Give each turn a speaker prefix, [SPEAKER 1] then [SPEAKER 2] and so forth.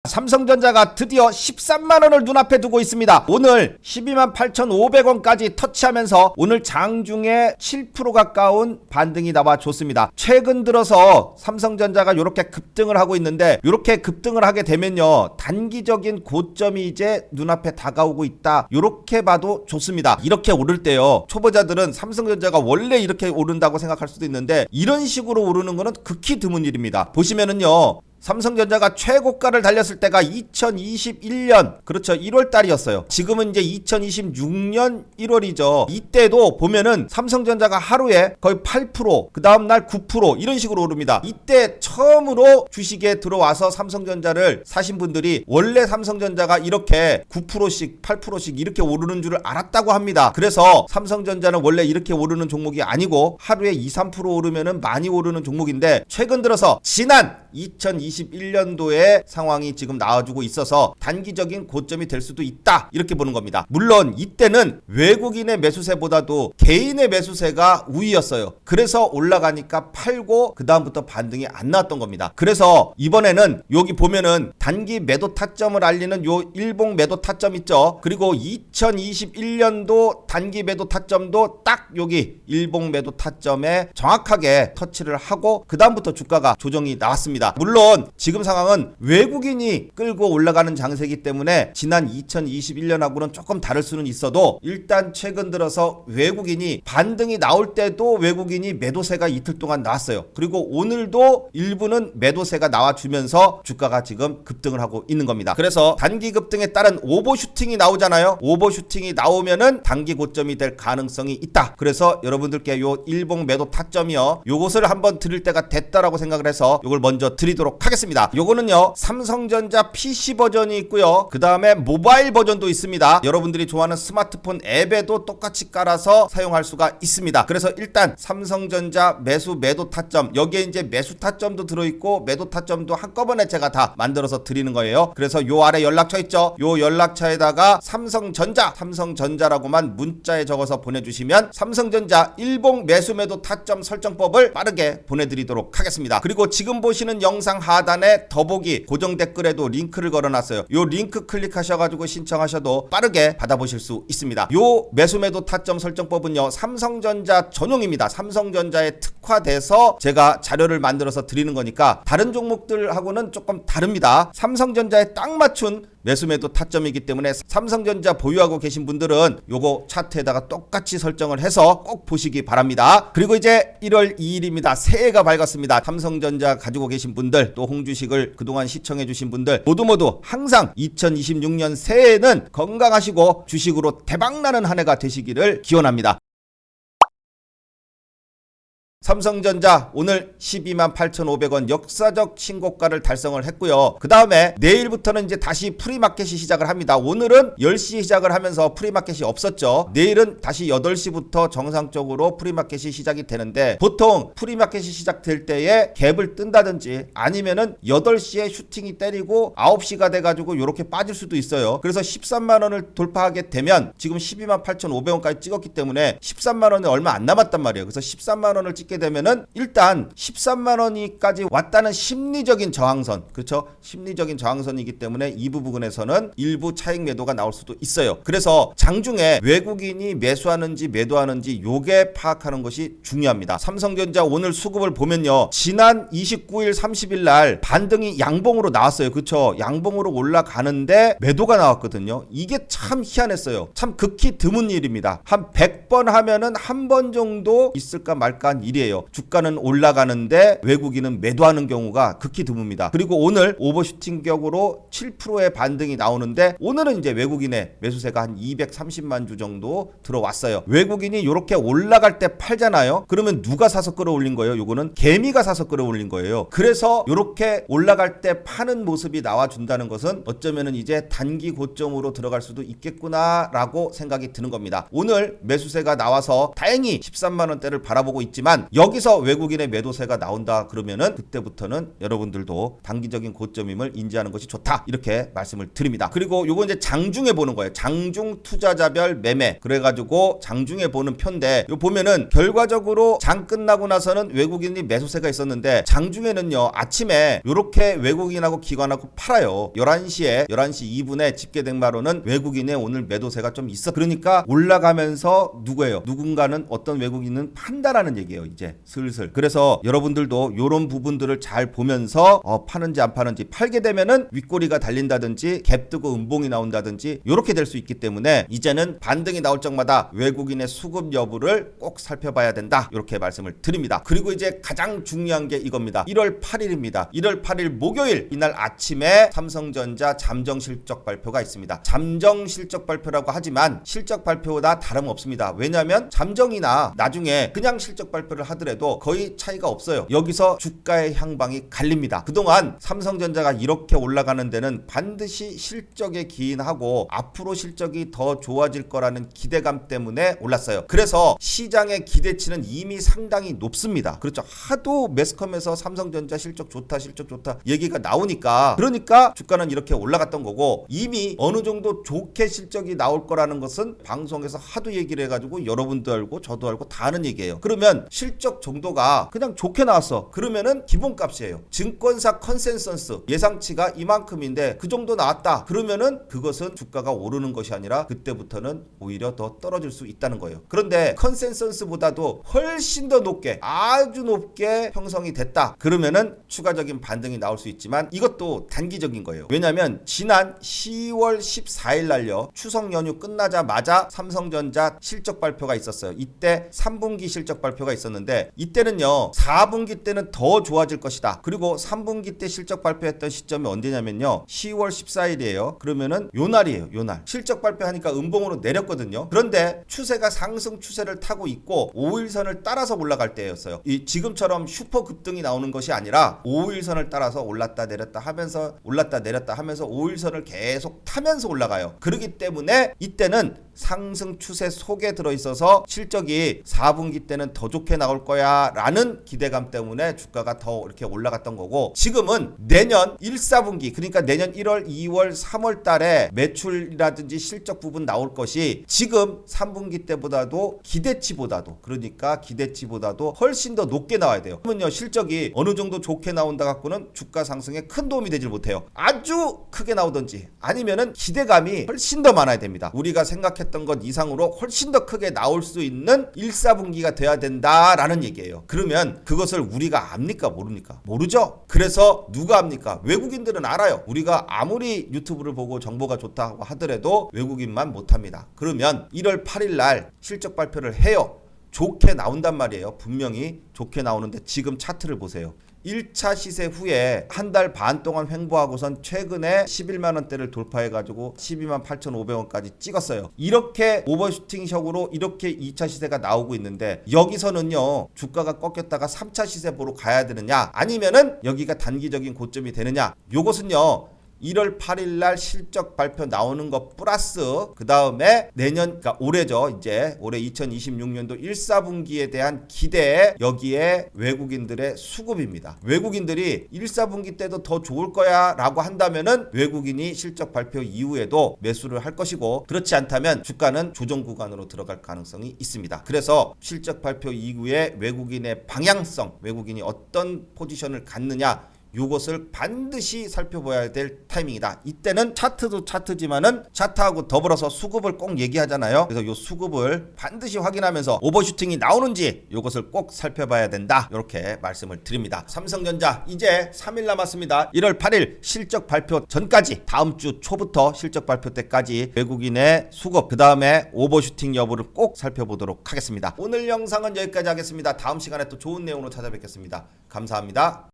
[SPEAKER 1] 삼성전자가 드디어 13만원을 눈앞에 두고 있습니다. 오늘 128,500원까지 터치하면서 오늘 장중에 7% 가까운 반등이 나와줬습니다. 최근 들어서 삼성전자가 이렇게 급등을 하고 있는데, 이렇게 급등을 하게 되면요, 단기적인 고점이 이제 눈앞에 다가오고 있다, 이렇게 봐도 좋습니다. 이렇게 오를 때요, 초보자들은 삼성전자가 원래 이렇게 오른다고 생각할 수도 있는데, 이런 식으로 오르는 거는 극히 드문 일입니다. 보시면은요, 삼성전자가 최고가를 달렸을 때가 2021년 그렇죠, 1월 달이었어요. 지금은 이제 2026년 1월이죠. 이때도 보면은 삼성전자가 하루에 거의 8%, 그 다음날 9% 이런 식으로 오릅니다. 이때 처음으로 주식에 들어와서 삼성전자를 사신 분들이 원래 삼성전자가 이렇게 9%씩 8%씩 이렇게 오르는 줄을 알았다고 합니다. 그래서 삼성전자는 원래 이렇게 오르는 종목이 아니고 하루에 2, 3% 오르면은 많이 오르는 종목인데, 최근 들어서 지난 2021년도의 상황이 지금 나와주고 있어서 단기적인 고점이 될 수도 있다, 이렇게 보는 겁니다. 물론 이때는 외국인의 매수세보다도 개인의 매수세가 우위였어요. 그래서 올라가니까 팔고 그 다음부터 반등이 안 나왔던 겁니다. 그래서 이번에는 여기 보면은 단기 매도 타점을 알리는 요 일봉 매도 타점 있죠. 그리고 2021년도 단기 매도 타점도 딱 여기 일봉 매도 타점에 정확하게 터치를 하고 그 다음부터 주가가 조정이 나왔습니다. 물론 지금 상황은 외국인이 끌고 올라가는 장세이기 때문에 지난 2021년하고는 조금 다를 수는 있어도, 일단 최근 들어서 외국인이 반등이 나올 때도 외국인이 매도세가 이틀 동안 나왔어요. 그리고 오늘도 일부는 매도세가 나와주면서 주가가 지금 급등을 하고 있는 겁니다. 그래서 단기 급등에 따른 오버슈팅이 나오잖아요. 오버슈팅이 나오면은 단기 고점이 될 가능성이 있다. 그래서 여러분들께 요 일봉 매도 타점이요, 요것을 한번 드릴 때가 됐다라고 생각을 해서 요걸 먼저 드리도록 하겠습니다. 요거는요, 삼성전자 PC 버전이 있고요, 그 다음에 모바일 버전도 있습니다. 여러분들이 좋아하는 스마트폰 앱에도 똑같이 깔아서 사용할 수가 있습니다. 그래서 일단 삼성전자 매도 타점, 여기에 이제 매수 타점도 들어있고 매도 타점도 한꺼번에 제가 다 만들어서 드리는 거예요. 그래서 요 아래 연락처 있죠, 요 연락처에다가 삼성전자라고만 문자에 적어서 보내주시면 삼성전자 일봉 매도 타점 설정법을 빠르게 보내드리도록 하겠습니다. 그리고 지금 보시는 영상 하단에 더보기 고정 댓글에도 링크를 걸어놨어요. 요 링크 클릭하셔가지고 신청하셔도 빠르게 받아보실 수 있습니다. 요 매도 타점 설정법은요, 삼성전자 전용입니다. 삼성전자에 특화돼서 제가 자료를 만들어서 드리는 거니까 다른 종목들하고는 조금 다릅니다. 삼성전자에 딱 맞춘 매도 타점이기 때문에 삼성전자 보유하고 계신 분들은 요거 차트에다가 똑같이 설정을 해서 꼭 보시기 바랍니다. 그리고 이제 1월 2일입니다. 새해가 밝았습니다. 삼성전자 가지고 계신 분들, 또 홍주식을 그동안 시청해 주신 분들 모두 항상 2026년 새해에는 건강하시고 주식으로 대박나는 한 해가 되시기를 기원합니다. 삼성전자 오늘 128,500원 역사적 신고가를 달성을 했고요. 그 다음에 내일부터는 이제 다시 프리마켓이 시작을 합니다. 오늘은 10시에 시작을 하면서 프리마켓이 없었죠. 내일은 다시 8시부터 정상적으로 프리마켓이 시작이 되는데, 보통 프리마켓이 시작될 때에 갭을 뜬다든지 아니면은 8시에 슈팅이 때리고 9시가 돼가지고 이렇게 빠질 수도 있어요. 그래서 13만원을 돌파하게 되면 지금 128,500원까지 찍었기 때문에 13만원이 얼마 안 남았단 말이에요. 그래서 13만원을 찍게 되면은 일단 13만 원이까지 왔다는 심리적인 저항선, 그렇죠? 심리적인 저항선이기 때문에 이 부분에서는 일부 차익 매도가 나올 수도 있어요. 그래서 장중에 외국인이 매수하는지 매도하는지 요게 파악하는 것이 중요합니다. 삼성전자 오늘 수급을 보면요, 지난 29일 30일 날 반등이 양봉으로 나왔어요. 그렇죠? 양봉으로 올라가는데 매도가 나왔거든요. 이게 참 희한했어요. 참 극히 드문 일입니다. 한 100번 하면은 한 번 정도 있을까 말까 한 일이에요. 주가는 올라가는데 외국인은 매도하는 경우가 극히 드뭅니다. 그리고 오늘 오버슈팅 격으로 7%의 반등이 나오는데, 오늘은 이제 외국인의 매수세가 한 230만 주 정도 들어왔어요. 외국인이 이렇게 올라갈 때 팔잖아요. 그러면 누가 사서 끌어올린 거예요? 요거는 개미가 사서 끌어올린 거예요. 그래서 이렇게 올라갈 때 파는 모습이 나와준다는 것은 어쩌면은 이제 단기 고점으로 들어갈 수도 있겠구나라고 생각이 드는 겁니다. 오늘 매수세가 나와서 다행히 13만 원대를 바라보고 있지만 여기서 외국인의 매도세가 나온다 그러면은 그때부터는 여러분들도 단기적인 고점임을 인지하는 것이 좋다, 이렇게 말씀을 드립니다. 그리고 요거 이제 장중에 보는 거예요. 장중 투자자별 매매, 그래가지고 장중에 보는 편인데, 요 보면은 결과적으로 장 끝나고 나서는 외국인이 매수세가 있었는데 장중에는요 아침에 요렇게 외국인하고 기관하고 팔아요. 11시 2분에 집계된 바로는 외국인의 오늘 매도세가 좀 있어. 그러니까 올라가면서 누군가는 어떤 외국인은 판다라는 얘기예요, 이제 슬슬. 그래서 여러분들도 요런 부분들을 잘 보면서 파는지 안 파는지, 팔게 되면은 윗꼬리가 달린다든지 갭 뜨고 음봉이 나온다든지 요렇게 될 수 있기 때문에 이제는 반등이 나올 적마다 외국인의 수급 여부를 꼭 살펴봐야 된다, 이렇게 말씀을 드립니다. 그리고 이제 가장 중요한 게 이겁니다. 1월 8일입니다. 1월 8일 목요일, 이날 아침에 삼성전자 잠정 실적 발표가 있습니다. 잠정 실적 발표라고 하지만 실적 발표보다 다름없습니다. 왜냐하면 잠정이나 나중에 그냥 실적 발표를 하더라도 거의 차이가 없어요. 여기서 주가의 향방이 갈립니다. 그동안 삼성전자가 이렇게 올라가는 데는 반드시 실적에 기인하고 앞으로 실적이 더 좋아질 거라는 기대감 때문에 올랐어요. 그래서 시장의 기대치는 이미 상당히 높습니다. 그렇죠. 하도 매스컴에서 삼성전자 실적 좋다 얘기가 나오니까, 그러니까 주가는 이렇게 올라갔던 거고, 이미 어느 정도 좋게 실적이 나올 거라는 것은 방송에서 하도 얘기를 해가지고 여러분도 알고 저도 알고 다 아는 얘기예요. 그러면 실적 정도가 그냥 좋게 나왔어. 그러면은 기본값이에요. 증권사 컨센서스 예상치가 이만큼인데 그 정도 나왔다. 그러면은 그것은 주가가 오르는 것이 아니라 그때부터는 오히려 더 떨어질 수 있다는 거예요. 그런데 컨센서스보다도 훨씬 더 높게, 아주 높게 형성이 됐다. 그러면은 추가적인 반등이 나올 수 있지만 이것도 단기적인 거예요. 왜냐하면 지난 10월 14일 날요, 추석 연휴 끝나자마자 삼성전자 실적 발표가 있었어요. 이때 3분기 실적 발표가 있었는데 이때는요 4분기 때는 더 좋아질 것이다. 그리고 3분기 때 실적 발표했던 시점이 언제냐면요 10월 14일이에요. 그러면은 요 날이에요. 요 날 실적 발표하니까 음봉으로 내렸거든요. 그런데 추세가 상승 추세를 타고 있고 5일선을 따라서 올라갈 때였어요. 이 지금처럼 슈퍼 급등이 나오는 것이 아니라 5일선을 따라서 올랐다 내렸다 하면서 5일선을 계속 타면서 올라가요. 그렇기 때문에 이때는 상승 추세 속에 들어있어서 실적이 4분기 때는 더 좋게 나올 거야 라는 기대감 때문에 주가가 더 이렇게 올라갔던 거고, 지금은 내년 1, 4분기, 그러니까 내년 1월, 2월, 3월 달에 매출이라든지 실적 부분 나올 것이 지금 3분기 때보다도 그러니까 기대치보다도 훨씬 더 높게 나와야 돼요. 그러면요 실적이 어느 정도 좋게 나온다 갖고는 주가 상승에 큰 도움이 되질 못해요. 아주 크게 나오든지 아니면은 기대감이 훨씬 더 많아야 됩니다. 우리가 생각했던 것 이상으로 훨씬 더 크게 나올 수 있는 1, 4분기가 돼야 된다라는 얘기예요. 그러면 그것을 우리가 압니까 모릅니까? 모르죠. 그래서 누가 압니까? 외국인들은 알아요. 우리가 아무리 유튜브를 보고 정보가 좋다고 하더라도 외국인만 못합니다. 그러면 1월 8일 날 실적 발표를 해요. 좋게 나온단 말이에요. 분명히 좋게 나오는데 지금 차트를 보세요. 1차 시세 후에 한 달 반 동안 횡보하고선 최근에 11만원대를 돌파해가지고 128,500원까지 찍었어요. 이렇게 오버슈팅식으로 이렇게 2차 시세가 나오고 있는데 여기서는요 주가가 꺾였다가 3차 시세 보러 가야 되느냐 아니면은 여기가 단기적인 고점이 되느냐, 요것은요 1월 8일 날 실적 발표 나오는 것 플러스 그 다음에 내년, 그러니까 올해죠. 이제 올해 2026년도 1, 4분기에 대한 기대에 여기에 외국인들의 수급입니다. 외국인들이 1, 4분기 때도 더 좋을 거야 라고 한다면은 외국인이 실적 발표 이후에도 매수를 할 것이고, 그렇지 않다면 주가는 조정 구간으로 들어갈 가능성이 있습니다. 그래서 실적 발표 이후에 외국인의 방향성, 외국인이 어떤 포지션을 갖느냐, 요것을 반드시 살펴봐야 될 타이밍이다. 이때는 차트도 차트지만은 차트하고 더불어서 수급을 꼭 얘기하잖아요. 그래서 요 수급을 반드시 확인하면서 오버슈팅이 나오는지 요것을 꼭 살펴봐야 된다. 이렇게 말씀을 드립니다. 삼성전자 이제 3일 남았습니다. 1월 8일 실적 발표 전까지, 다음 주 초부터 실적 발표 때까지 외국인의 수급, 그 다음에 오버슈팅 여부를 꼭 살펴보도록 하겠습니다. 오늘 영상은 여기까지 하겠습니다. 다음 시간에 또 좋은 내용으로 찾아뵙겠습니다. 감사합니다.